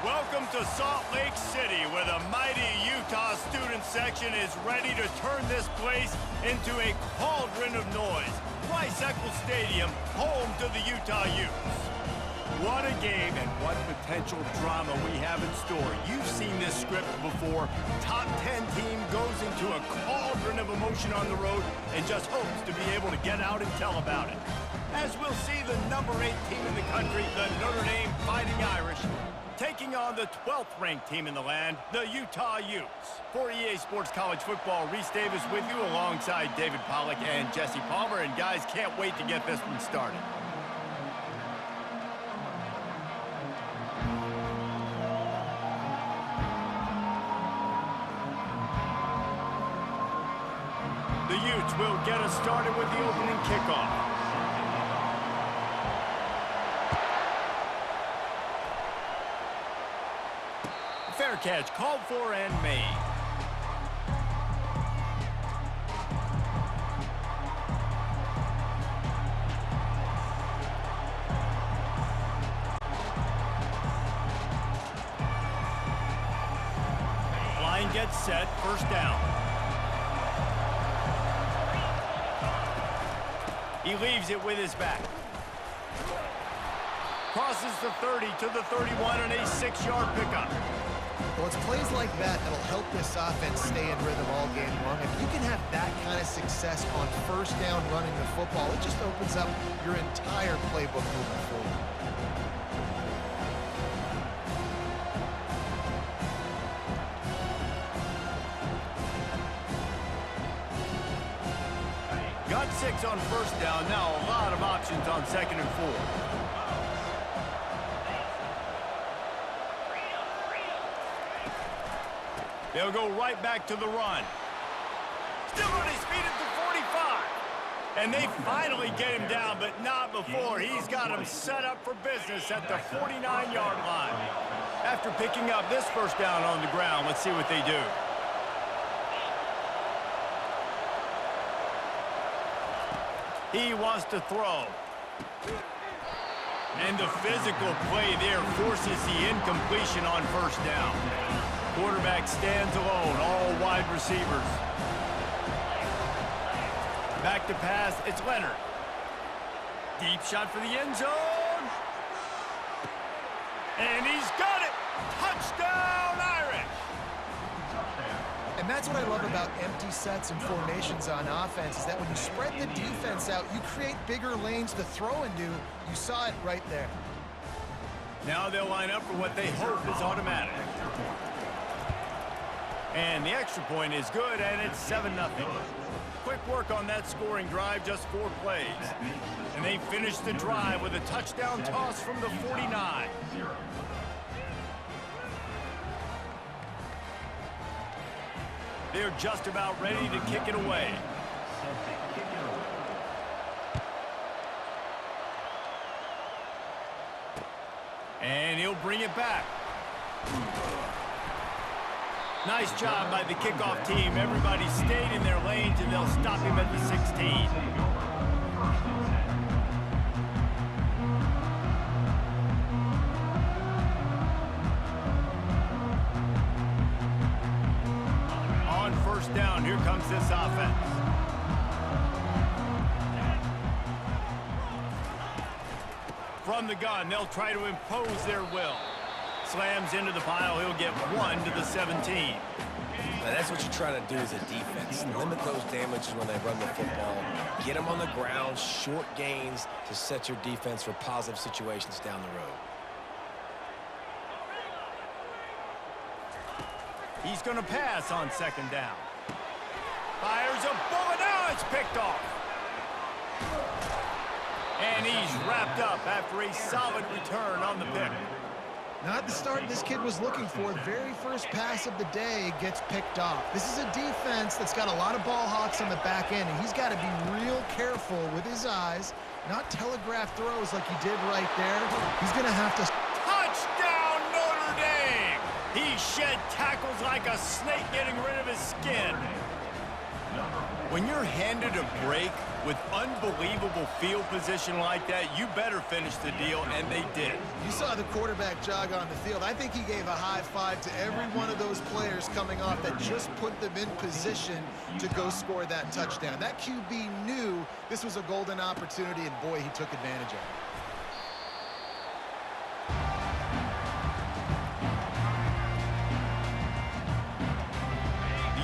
Welcome to Salt Lake City, where the mighty Utah student section is ready to turn this place into a cauldron of noise. Rice-Eccles Stadium, home to the Utah Utes. What a game and what potential drama we have in store. You've seen this script before. Top 10 team goes into a cauldron of emotion on the road and just hopes to be able to get out and tell about it. As we'll see the number 8 team in the country, the Notre Dame Fighting Irish, taking on the 12th ranked team in the land, the Utah Utes. For EA Sports College Football, Reese Davis with you alongside David Pollack and Jesse Palmer. And guys, can't wait to get this one started. The Utes will get us started with the opening kickoff. Fair catch called for and made. Line gets set, first down. He leaves it with his back. Crosses the 30 to the 31 and a 6-yard pickup. Well, it's plays like that that'll help this offense stay in rhythm all game long. If you can have that kind of success on first down running the football, it just opens up your entire playbook moving forward. Got 6 on first down. Now a lot of options on 2nd and 4. They'll go right back to the run. Still on his feet at the 45. And they finally get him down, but not before. He's got him set up for business at the 49-yard line. After picking up this first down on the ground, let's see what they do. He wants to throw. And the physical play there forces the incompletion on first down. Quarterback stands alone, all wide receivers. Back to pass, it's Leonard. Deep shot for the end zone. And he's got it. Touchdown, Irish. And that's what I love about empty sets and formations on offense, is that when you spread the defense out, you create bigger lanes to throw into. You saw it right there. Now they'll line up for what they hope is automatic. And the extra point is good, and it's 7-0. Quick work on that scoring drive, just 4 plays. And they finish the drive with a touchdown toss from the 49. They're just about ready to kick it away. And he'll bring it back. Nice job by the kickoff team. Everybody stayed in their lanes, and they'll stop him at the 16. On first down, here comes this offense. From the gun, they'll try to impose their will. Slams into the pile. He'll get 1 to the 17. Now that's what you try to do as a defense. Limit those damages when they run the football. Get them on the ground, short gains to set your defense for positive situations down the road. He's going to pass on 2nd down. Fires a bullet. Now it's picked off. And he's wrapped up after a solid return on the pick. Not the start this kid was looking for. Very first pass of the day gets picked off. This is a defense that's got a lot of ball hawks on the back end, and he's got to be real careful with his eyes, not telegraph throws like he did right there. He's going to have to... Touchdown, Notre Dame! He shed tackles like a snake getting rid of his skin. When you're handed a break with unbelievable field position like that, you better finish the deal, and they did. You saw the quarterback jog on the field. I think he gave a high five to every one of those players coming off that just put them in position to go score that touchdown. That QB knew this was a golden opportunity, and boy, he took advantage of it.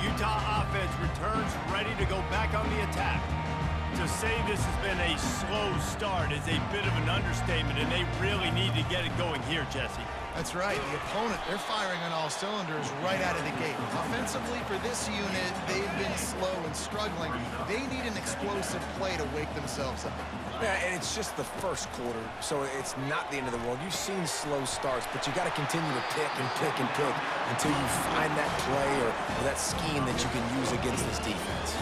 Utah offense returns ready to go back on the attack. To say this has been a slow start is a bit of an understatement, and they really need to get it going here, Jesse. That's right. The opponent, they're firing on all cylinders right out of the gate. Offensively, for this unit, they've been slow and struggling. They need an explosive play to wake themselves up. Yeah, and it's just the first quarter, so it's not the end of the world. You've seen slow starts, but you got to continue to pick and pick and pick until you find that play or that scheme that you can use against this defense.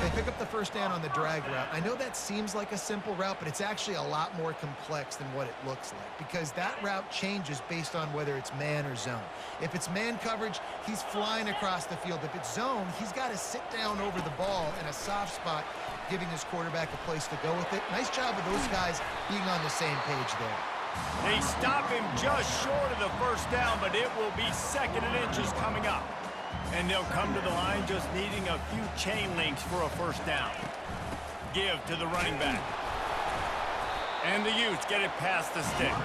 They pick up the first down on the drag route. I know that seems like a simple route, but it's actually a lot more complex than what it looks like because that route changes based on whether it's man or zone. If it's man coverage, he's flying across the field. If it's zone, he's got to sit down over the ball in a soft spot, giving his quarterback a place to go with it. Nice job of those guys being on the same page there. They stop him just short of the first down, but it will be 2nd and inches coming up. And they'll come to the line just needing a few chain links for a first down. Give to the running back. And the Utes get it past the sticks.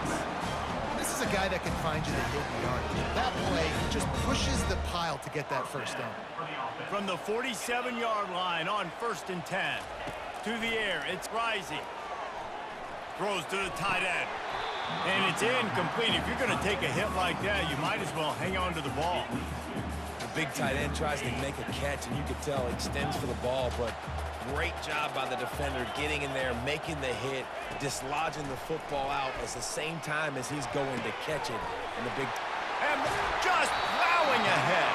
This is a guy that can find you the hidden yardage. That play just pushes the pile to get that first down. From the 47-yard line on 1st and 10. To the air, it's Rising. Throws to the tight end. And it's incomplete. If you're going to take a hit like that, you might as well hang on to the ball. Big tight end tries to make a catch, and you can tell he extends for the ball, but great job by the defender getting in there, making the hit, dislodging the football out at the same time as he's going to catch it. And just plowing ahead.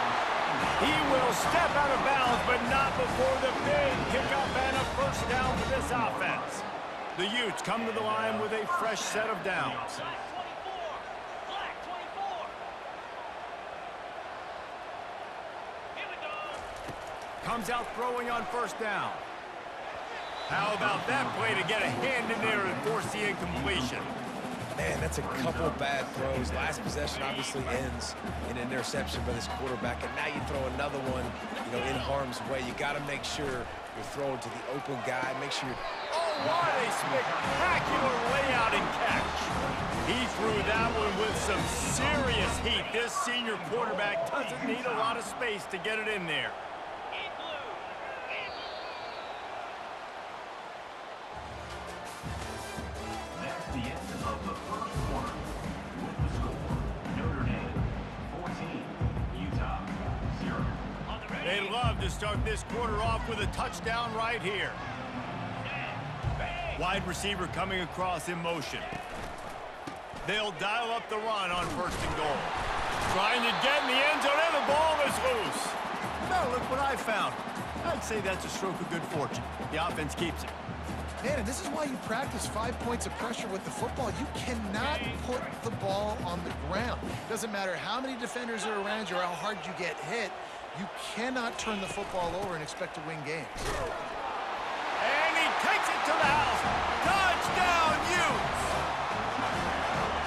He will step out of bounds, but not before the big pickup and a first down for this offense. The Utes come to the line with a fresh set of downs. Comes out throwing on first down. How about that play to get a hand in there and force the incompletion? Man, that's a couple bad throws. Last possession obviously ends in an interception by this quarterback, and now you throw another one, in harm's way. You got to make sure you're throwing to the open guy. Make sure you're... Oh, what a spectacular layout and catch. He threw that one with some serious heat. This senior quarterback doesn't need a lot of space to get it in there. They love to start this quarter off with a touchdown right here. Wide receiver coming across in motion. They'll dial up the run on 1st and goal. Trying to get in the end zone, and the ball is loose. Now look what I found. I'd say that's a stroke of good fortune. The offense keeps it. Man, and this is why you practice 5 points of pressure with the football. You cannot put the ball on the ground. Doesn't matter how many defenders are around you or how hard you get hit. You cannot turn the football over and expect to win games. And he takes it to the house. Touchdown, Utes!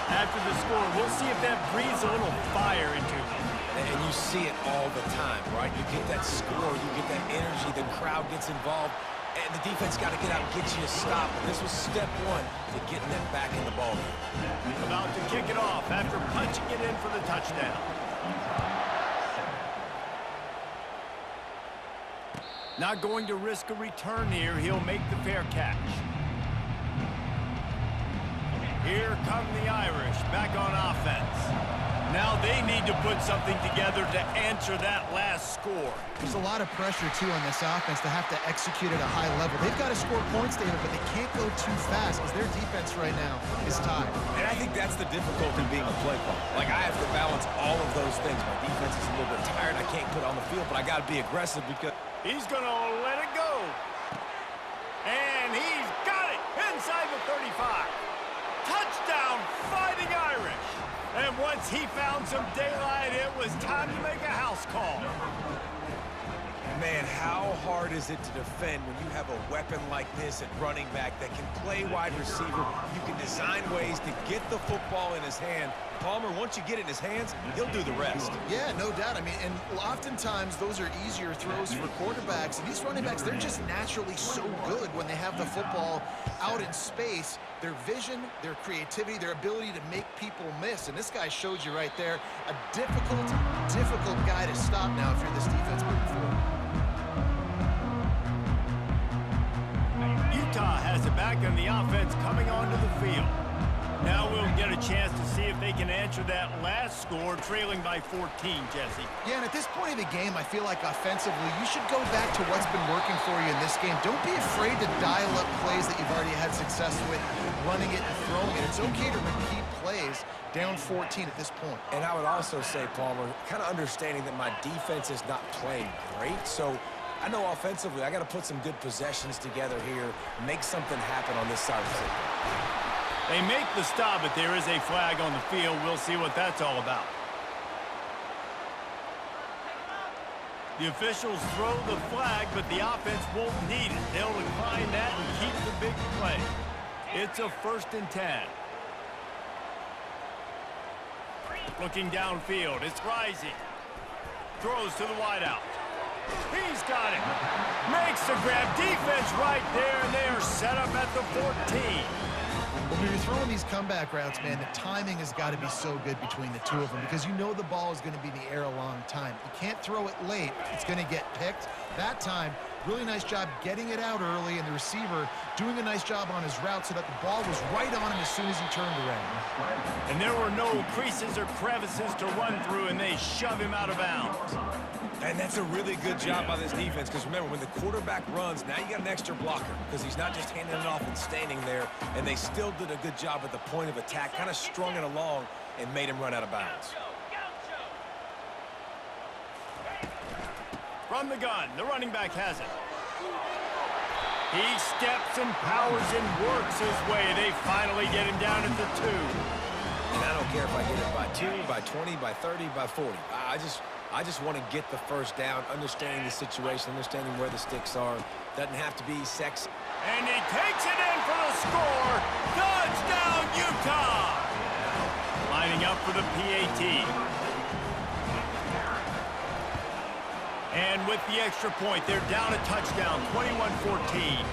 After the score, we'll see if that breathes a little fire into him. And you see it all the time, right? You get that score, you get that energy, the crowd gets involved, and the defense got to get out and get you a stop. And this was step one to getting them back in the ballgame. About to kick it off after punching it in for the touchdown. Not going to risk a return here. He'll make the fair catch. Here come the Irish back on offense. Now they need to put something together to answer that last score. There's a lot of pressure, too, on this offense to have to execute at a high level. They've got to score points, David, but they can't go too fast because their defense right now is tied. And I think that's the difficulty being a play caller. Like, I have to balance all of those things. My defense is a little bit tired. I can't put it on the field, but I got to be aggressive because... He's going to let it go. And he's got it inside the 35. Touchdown, Fighting Irish. And once he found some daylight, it was time to make a house call. Man, how hard is it to defend when you have a weapon like this at running back that can play wide receiver? You can design ways to get the football in his hand. Palmer, once you get it in his hands, he'll do the rest. Yeah, no doubt. I mean, and oftentimes those are easier throws for quarterbacks. And these running backs, they're just naturally so good when they have the football out in space. Their vision, their creativity, their ability to make people miss. And this guy shows you right there, a difficult guy to stop now if you're this defense moving forward. Utah has it back on the offense coming onto the field. Now we'll get a chance to see if they can answer that last score, trailing by 14, Jesse. Yeah, and at this point of the game, I feel like offensively, you should go back to what's been working for you in this game. Don't be afraid to dial up plays that you've already had success with, running it and throwing it. It's okay to repeat plays down 14 at this point. And I would also say, Palmer, kind of understanding that my defense is not playing great, so I know offensively I got to put some good possessions together here, make something happen on this side of the football. They make the stop, but there is a flag on the field. We'll see what that's all about. The officials throw the flag, but the offense won't need it. They'll decline that and keep the big play. It's a 1st and 10. Looking downfield, it's Rising. Throws to the wideout. He's got it. Makes the grab. Defense right there, and they are set up at the 14. When you're throwing these comeback routes, man, the timing has got to be so good between the two of them because you know the ball is going to be in the air a long time. You can't throw it late. It's going to get picked. That time, really nice job getting it out early, and the receiver doing a nice job on his route so that the ball was right on him as soon as he turned around. And there were no creases or crevices to run through, and they shove him out of bounds. And that's a really good job by this defense because remember, when the quarterback runs, now you got an extra blocker because he's not just handing it off and standing there, and they still did a good job at the point of attack, kind of strung it along and made him run out of bounds. From the gun, the running back has it. He steps and powers and works his way. They finally get him down at the 2. And I don't care if I get it by 2, by 20, by 30, by 40. I just want to get the first down, understanding the situation, understanding where the sticks are. Doesn't have to be sexy. And he takes it in for the score. Touchdown, Utah! Lining up for the PAT. And with the extra point, they're down a touchdown, 21-14.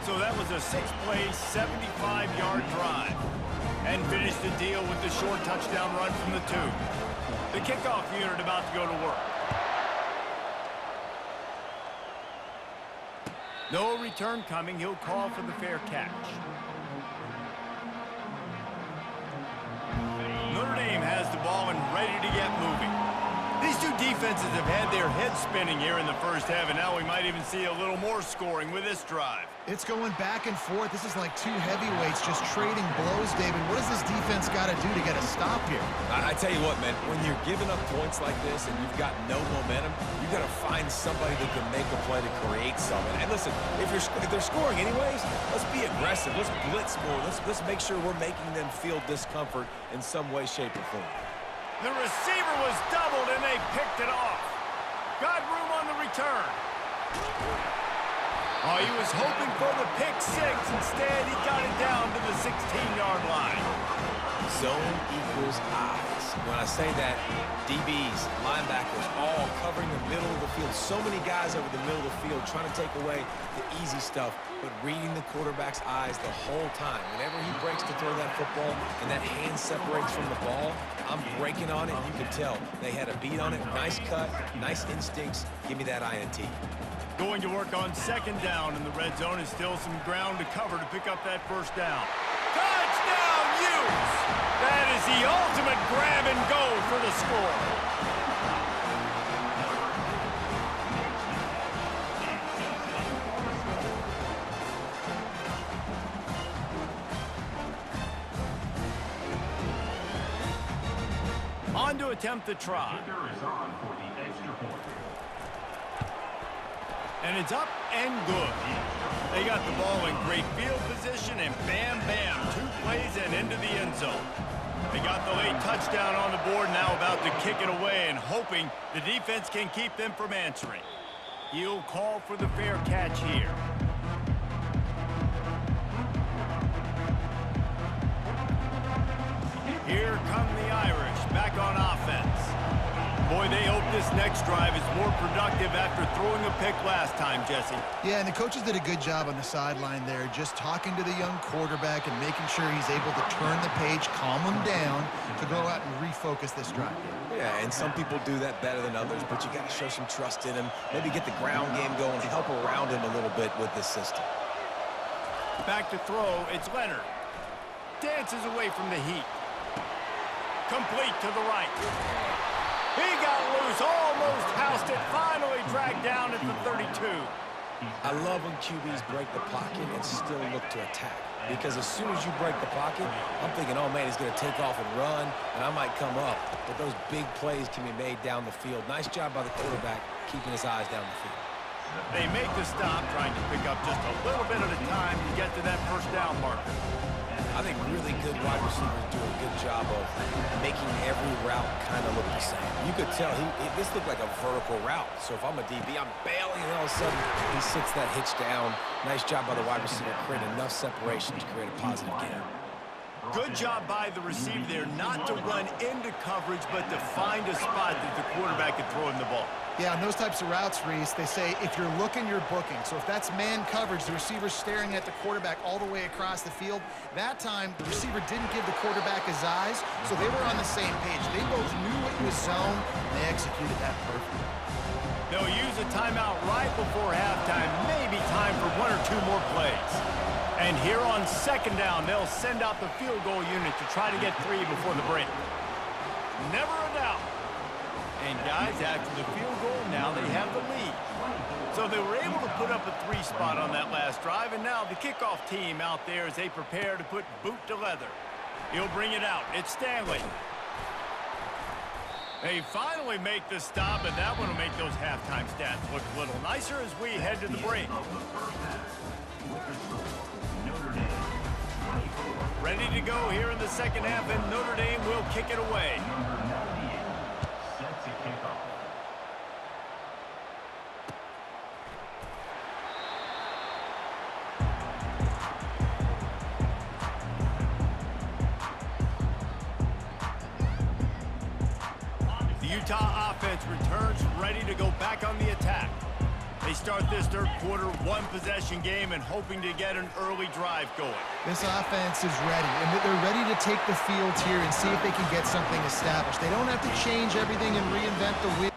So that was a 6-play, 75-yard drive. And finished the deal with the short touchdown run from the 2. The kickoff unit about to go to work. No return coming. He'll call for the fair catch. Notre Dame has the ball and ready to get moving. These two defenses have had their heads spinning here in the first half, and now we might even see a little more scoring with this drive. It's going back and forth. This is like two heavyweights just trading blows, David. What does this defense got to do to get a stop here? I tell you what, man, when you're giving up points like this and you've got no momentum, you've got to find somebody that can make a play to create something. And listen, if they're scoring anyways, let's be aggressive. Let's blitz more. Let's make sure we're making them feel discomfort in some way, shape, or form. The receiver was doubled, and they picked it off. Got room on the return. Oh, he was hoping for the pick 6. Instead, he got it down to the 16-yard line. Zone equals eyes. When I say that, DBs, linebackers, all covering the middle of the field. So many guys over the middle of the field trying to take away the easy stuff, but reading the quarterback's eyes the whole time. Whenever he breaks to throw that football and that hand separates from the ball, I'm breaking on it, and you can tell they had a beat on it. Nice cut, nice instincts. Give me that INT. Going to work on 2nd down in the red zone, and still some ground to cover to pick up that 1st down. Touchdown, Utes! That is the ultimate grab and go for the score. On to attempt the try. And it's up and good. They got the ball in great field position, and bam, bam, 2 plays and into the end zone. They got the late touchdown on the board, now about to kick it away and hoping the defense can keep them from answering. He'll call for the fair catch here. Here come the Irish, back on offense. Boy, they hope this next drive is more productive after throwing a pick last time, Jesse. Yeah, and the coaches did a good job on the sideline there, just talking to the young quarterback and making sure he's able to turn the page, calm him down, to go out and refocus this drive. Yeah, and some people do that better than others, but you got to show some trust in him, maybe get the ground game going, help around him a little bit with this system. Back to throw, it's Leonard. Dances away from the heat. Complete to the right. He got loose, almost housed it, finally dragged down at the 32. I love when QBs break the pocket and still look to attack. Because as soon as you break the pocket, I'm thinking, oh man, he's going to take off and run, and I might come up. But those big plays can be made down the field. Nice job by the quarterback, keeping his eyes down the field. They make the stop, trying to pick up just a little bit at a time to get to that first down marker. I think really good wide receivers do a good job of making every route kind of look the same. You could tell this looked like a vertical route. So if I'm a DB, I'm bailing, and all of a sudden he sits that hitch down. Nice job by the wide receiver, create enough separation to create a positive gain. Good job by the receiver there, not to run into coverage, but to find a spot that the quarterback could throw him the ball. Yeah, on those types of routes, Reese, they say if you're looking, you're booking. So if that's man coverage, the receiver's staring at the quarterback all the way across the field. That time, the receiver didn't give the quarterback his eyes, so they were on the same page. They both knew it was zone, and they executed that perfectly. They'll use a timeout right before halftime, maybe time for one or two more plays. And here on second down, they'll send out the field goal unit to try to get 3 before the break. Never a doubt. And guys, after the field goal, now they have the lead. So they were able to put up a 3 spot on that last drive, and now the kickoff team out there as they prepare to put boot to leather. He'll bring it out. It's Stanley. They finally make the stop, and that one will make those halftime stats look a little nicer as we head to the break. Ready to go here in the second half, and Notre Dame will kick it away. The Utah offense returns ready to go back on the attack. They start this third quarter one-possession game and hoping to get an early drive going. This offense is ready, and they're ready to take the field here and see if they can get something established. They don't have to change everything and reinvent the wheel.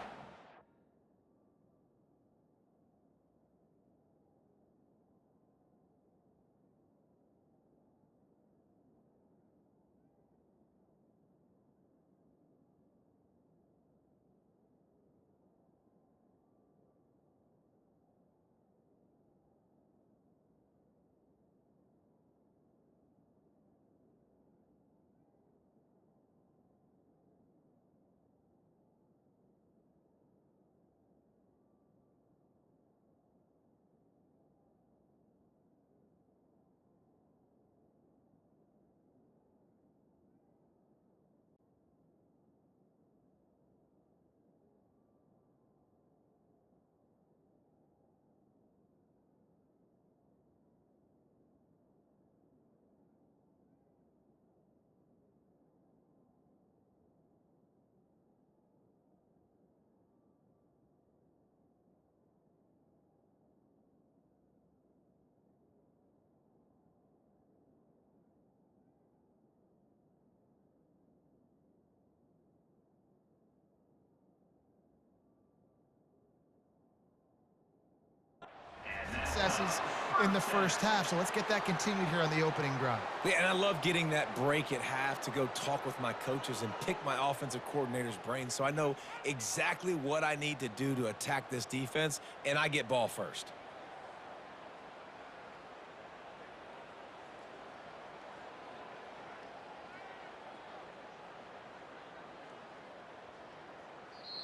Successes in the first half, so let's get that continued here on the opening drive. Yeah, and I love getting that break at half to go talk with my coaches and pick my offensive coordinator's brain so I know exactly what I need to do to attack this defense, and I get ball first.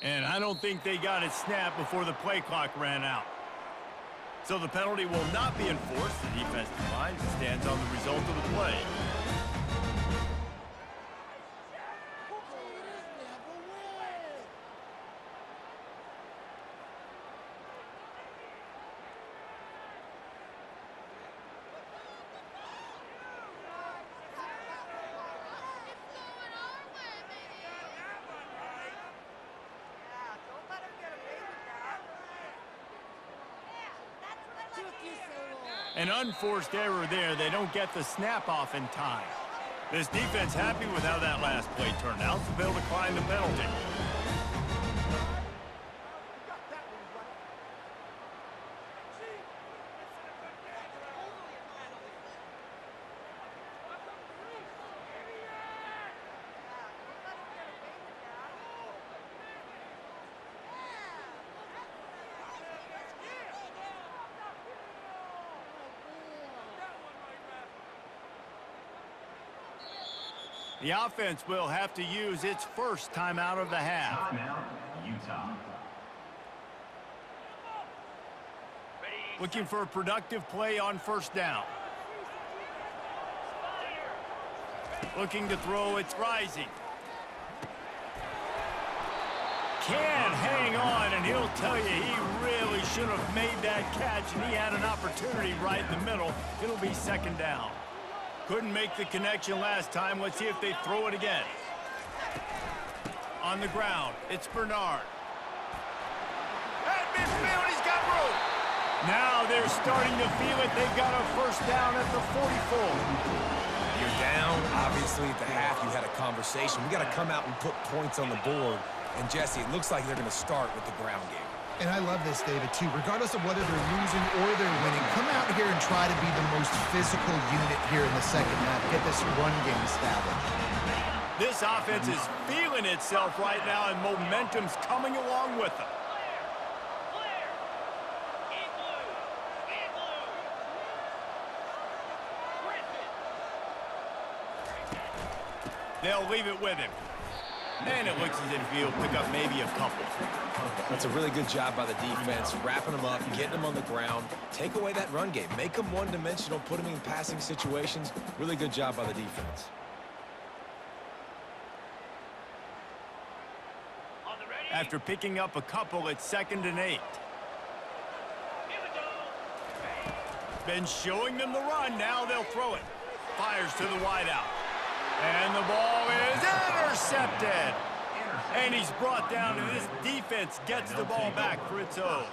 And I don't think they got it snapped before the play clock ran out. So the penalty will not be enforced. The defense declines and stands on the result of the play. An unforced error there. They don't get the snap off in time. This defense happy with how that last play turned out, so they'll decline the penalty. The offense will have to use its first timeout of the half. Timeout, Utah. Looking for a productive play on first down. Looking to throw, it's Rising. Can hang on, and he'll tell you he really should have made that catch, and he had an opportunity right in the middle. It'll be second down. Couldn't make the connection last time. Let's see if they throw it again. On the ground, it's Bernard. At midfield, he's got room. Now they're starting to feel it. They've got a first down at the 44. You're down. Obviously, at the half, you had a conversation. We got to come out and put points on the board. And, Jesse, it looks like they're going to start with the ground game. And I love this, David, too. Regardless of whether they're losing or they're winning, come out here and try to be the most physical unit here in the second half. Get this run game established. This offense is feeling itself right now, and momentum's coming along with them. They'll leave it with him. And it looks as if he'll pick up maybe a couple. That's a really good job by the defense, wrapping them up, getting them on the ground. Take away that run game. Make them one-dimensional, put them in passing situations. Really good job by the defense. After picking up a couple, it's 2nd and 8. Been showing them the run. Now they'll throw it. Fires to the wideout. And the ball is intercepted. And he's brought down, and this defense gets the ball back for its own.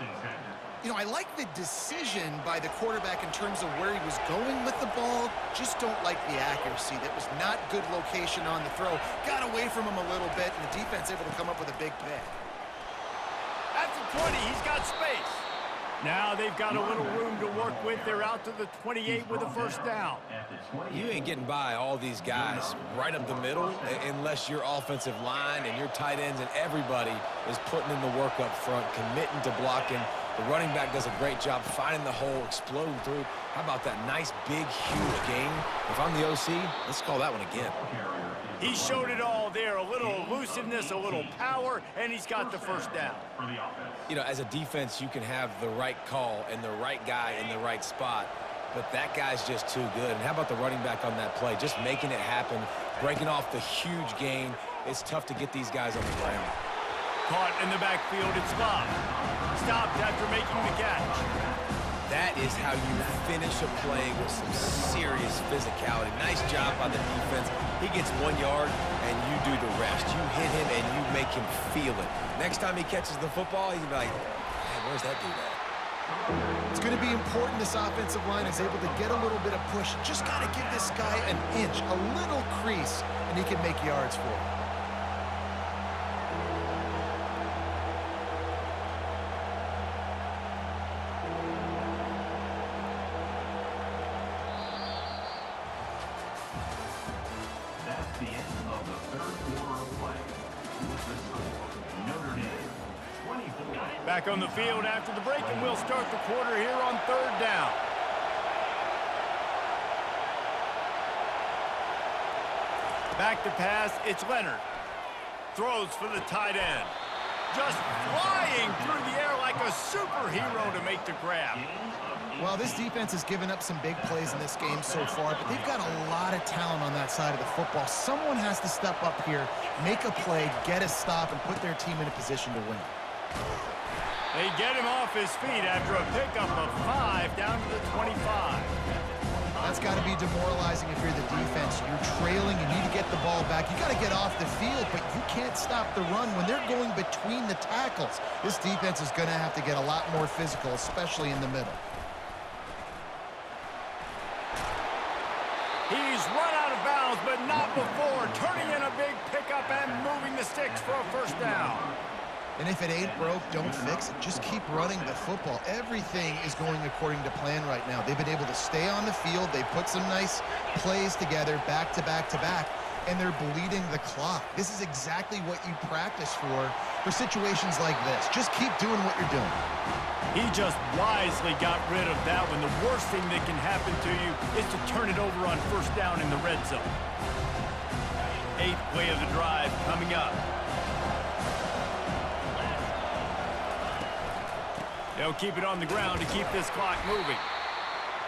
You know, I like the decision by the quarterback in terms of where he was going with the ball. Just don't like the accuracy. That was not good location on the throw. Got away from him a little bit, and the defense able to come up with a big pick. At the 20, he's got space. Now they've got a little room to work with. They're out to the 28 with a first down. You ain't getting by all these guys right up the middle unless your offensive line and your tight ends and everybody is putting in the work up front, committing to blocking. The running back does a great job finding the hole, exploding through. How about that nice, big, huge gain? If I'm the OC, let's call that one again. He showed it all there. A little elusiveness, a little power, and he's got the first down. You know, as a defense, you can have the right call and the right guy in the right spot, but that guy's just too good. And how about the running back on that play? Just making it happen, breaking off the huge gain. It's tough to get these guys on the ground. Caught in the backfield, it's Love. Stopped after making the catch. That is how you finish a play with some serious physicality. Nice job by the defense. He gets 1 yard, and you do the rest. You hit him, and you make him feel it. Next time he catches the football, he's going to be like, man, where's that dude at? It's going to be important this offensive line is able to get a little bit of push. Just got to give this guy an inch, a little crease, and he can make yards for it. That's the end of the third quarter of play. The score, Notre Dame, 24. Back on the field after the break, and we'll start the quarter here on 3rd down. Back to pass, it's Leonard. Throws for the tight end. Just flying through the air like a superhero to make the grab. Well, this defense has given up some big plays in this game so far, but they've got a lot of talent on that side of the football. Someone has to step up here, make a play, get a stop, and put their team in a position to win. They get him off his feet after a pickup of 5 down to the 25. That's got to be demoralizing if you're the defense. You're trailing, you need to get the ball back. You got to get off the field, but you can't stop the run when they're going between the tackles. This defense is going to have to get a lot more physical, especially in the middle. just run out of bounds, but not before turning in a big pickup and moving the sticks for a first down. And if it ain't broke, don't fix it. Just keep running the football. Everything is going according to plan right now. They've been able to stay on the field. They put some nice plays together back to back to back, and they're bleeding the clock. This is exactly what you practice for situations like this. Just keep doing what you're doing. He just wisely got rid of that when the worst thing that can happen to you is to turn it over on first down in the red zone. 8th play of the drive coming up. They'll keep it on the ground to keep this clock moving.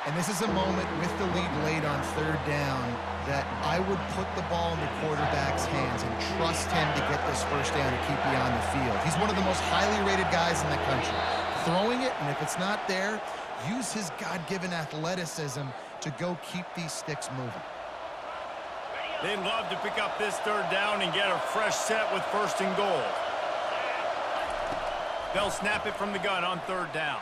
And this is a moment with the lead late on third down that I would put the ball in the quarterback's hands and trust him to get this first down to keep you on the field. He's one of the most highly rated guys in the country. Throwing it, and if it's not there, use his God-given athleticism to go keep these sticks moving. They'd love to pick up this third down and get a fresh set with 1st and goal. They'll snap it from the gun on third down.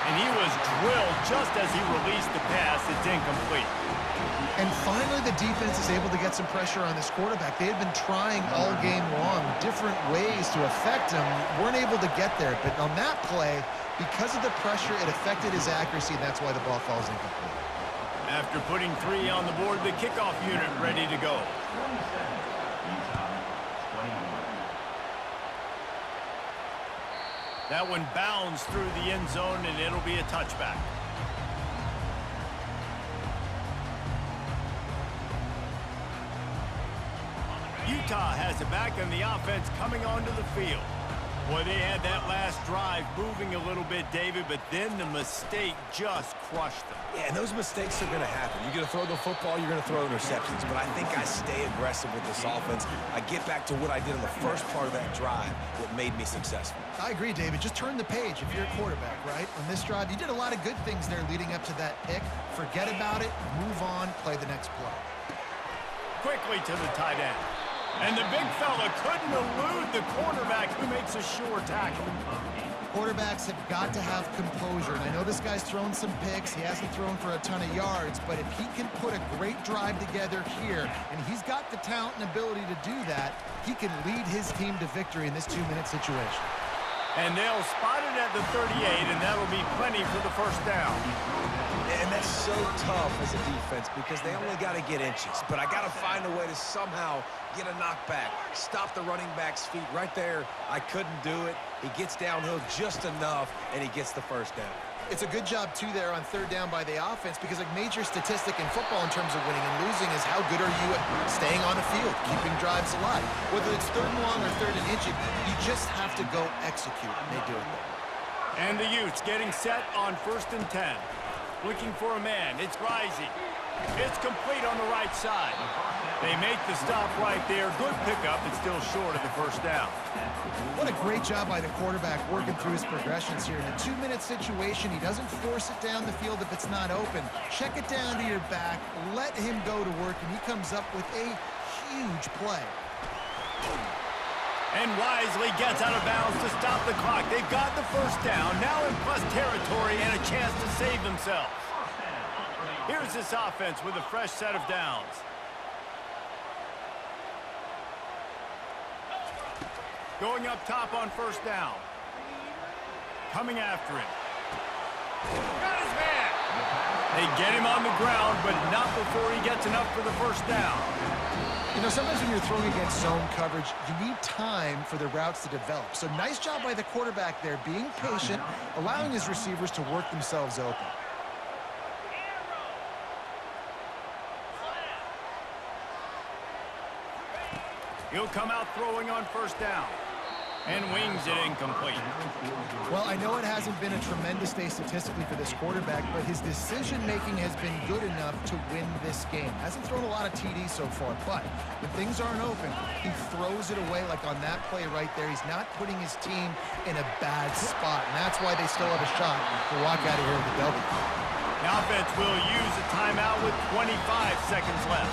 And he was drilled just as he released the pass. It's incomplete. And finally, the defense is able to get some pressure on this quarterback. They had been trying all game long different ways to affect him. Weren't able to get there. But on that play, because of the pressure, it affected his accuracy, and that's why the ball falls incomplete. After putting 3 on the board, the kickoff unit ready to go. That one bounds through the end zone, and it'll be a touchback. Utah has it back, and the offense coming onto the field. Boy, they had that last drive moving a little bit, David, but then the mistake just crushed them. Yeah, and those mistakes are going to happen. You're going to throw the football, you're going to throw interceptions. But I think I stay aggressive with this offense. I get back to what I did in the first part of that drive, what made me successful. I agree, David. Just turn the page if you're a quarterback, right? On this drive, you did a lot of good things there leading up to that pick. Forget about it, move on, play the next play. Quickly to the tight end. And the big fella couldn't elude the cornerback who makes a sure tackle. Quarterbacks have got to have composure. And I know this guy's thrown some picks. He hasn't thrown for a ton of yards. But if he can put a great drive together here, and he's got the talent and ability to do that, he can lead his team to victory in this 2-minute situation. And they'll spot it at the 38, and that'll be plenty for the first down. And that's so tough as a defense because they only got to get inches. But I got to find a way to somehow get a knockback, stop the running back's feet right there. I couldn't do it. He gets downhill just enough, and he gets the first down. It's a good job, too, there on third down by the offense because a major statistic in football in terms of winning and losing is how good are you at staying on the field, keeping drives alive. Whether it's third and long or third and inch, you just have to go execute, and they do it there. And the Utes getting set on 1st and 10. Looking for a man. It's Rising. It's complete on the right side. They make the stop right there. Good pickup. It's still short of the first down. What a great job by the quarterback working through his progressions here. In a 2-minute situation, he doesn't force it down the field if it's not open. Check it down to your back. Let him go to work, and he comes up with a huge play. And wisely gets out of bounds to stop the clock. They've got the first down, now in plus territory and a chance to save themselves. Here's this offense with a fresh set of downs. Going up top on first down. Coming after him. Got his man. They get him on the ground, but not before he gets enough for the first down. You know, sometimes when you're throwing against zone coverage, you need time for the routes to develop. So nice job by the quarterback there, being patient, allowing his receivers to work themselves open. He'll come out throwing on first down. And wings it incomplete. Well, I know it hasn't been a tremendous day statistically for this quarterback, but his decision-making has been good enough to win this game. Hasn't thrown a lot of TDs so far, but when things aren't open, he throws it away like on that play right there. He's not putting his team in a bad spot, and that's why they still have a shot to walk out of here with a W. The offense will use a timeout with 25 seconds left.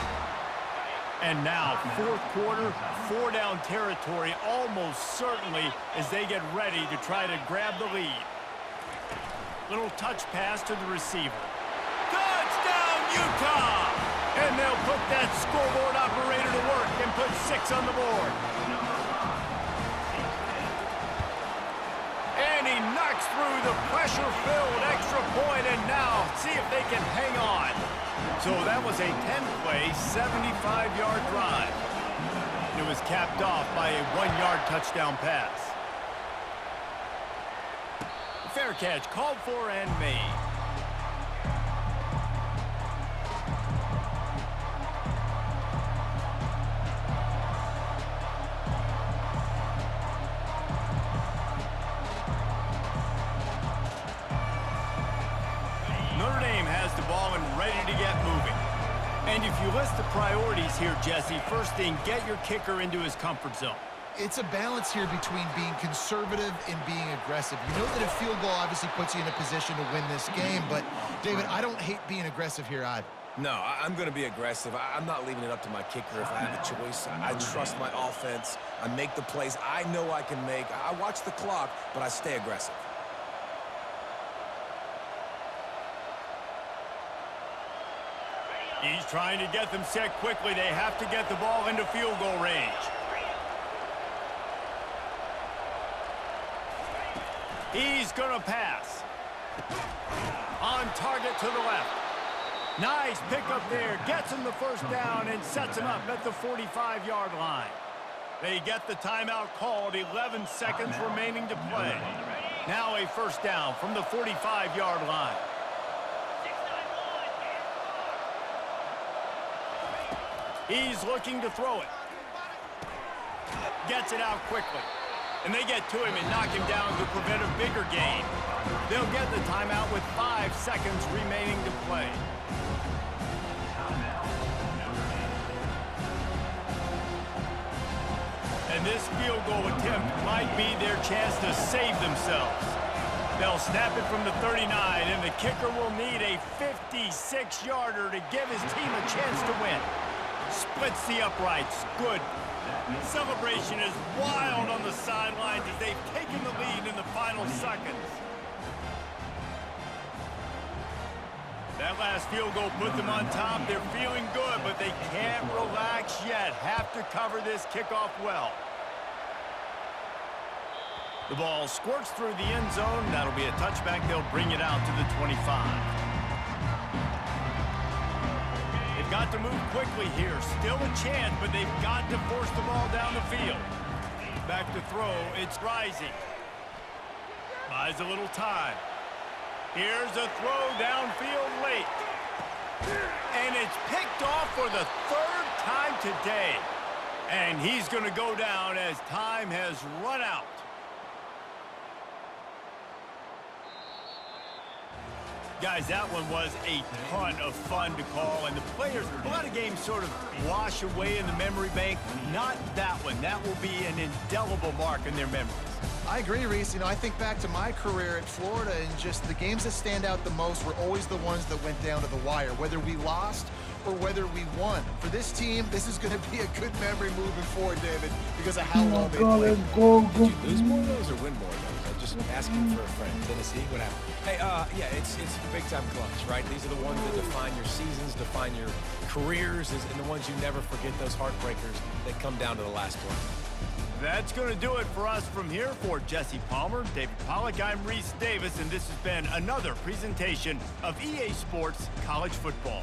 And now, 4th quarter, 4-down territory almost certainly as they get ready to try to grab the lead. Little touch pass to the receiver. Touchdown, Utah! And they'll put that scoreboard operator to work and put 6 on the board. And he knocks through the pressure-filled extra point, and now see if they can hang on. So that was a 10-play, 75-yard drive. It was capped off by a 1-yard touchdown pass. Fair catch called for and made. Notre Dame has the ball and ready to get moving. And if you list the priorities here, Jesse, first thing, get your kicker into his comfort zone. It's a balance here between being conservative and being aggressive. You know that a field goal obviously puts you in a position to win this game, but, David, I don't hate being aggressive here either. No, I'm going to be aggressive. I'm not leaving it up to my kicker if I have a choice. I trust my offense. I make the plays I know I can make. I watch the clock, but I stay aggressive. He's trying to get them set quickly. They have to get the ball into field goal range. He's going to pass. On target to the left. Nice pickup there. Gets him the first down and sets him up at the 45-yard line. They get the timeout called. 11 seconds remaining to play. Now a first down from the 45-yard line. He's looking to throw it. Gets it out quickly. And they get to him and knock him down to prevent a bigger gain. They'll get the timeout with 5 seconds remaining to play. And this field goal attempt might be their chance to save themselves. They'll snap it from the 39, and the kicker will need a 56-yarder to give his team a chance to win. Splits the uprights. Good. Celebration is wild on the sidelines as they've taken the lead in the final seconds. That last field goal put them on top. They're feeling good, but they can't relax yet. Have to cover this kickoff well. The ball squirts through the end zone. That'll be a touchback. They'll bring it out to the 25. Got to move quickly here. Still a chance, but they've got to force the ball down the field. Back to throw. It's Rising. Buys a little time. Here's a throw downfield late. And it's picked off for the 3rd time today. And he's going to go down as time has run out. Guys, that one was a ton of fun to call, and the players, a lot of games sort of wash away in the memory bank. Not that one. That will be an indelible mark in their memories. I agree, Reese. You know, I think back to my career at Florida, and just the games that stand out the most were always the ones that went down to the wire, whether we lost or whether we won. For this team, this is going to be a good memory moving forward, David, because of how long they played. Did you lose more of those or win more of those? I'm just asking for a friend. Tennessee, what happened? Hey, yeah, it's big-time clutch, right? These are the ones that define your seasons, define your careers, and the ones you never forget, those heartbreakers that come down to the last one. That's going to do it for us from here. For Jesse Palmer, David Pollack, I'm Reese Davis, and this has been another presentation of EA Sports College Football.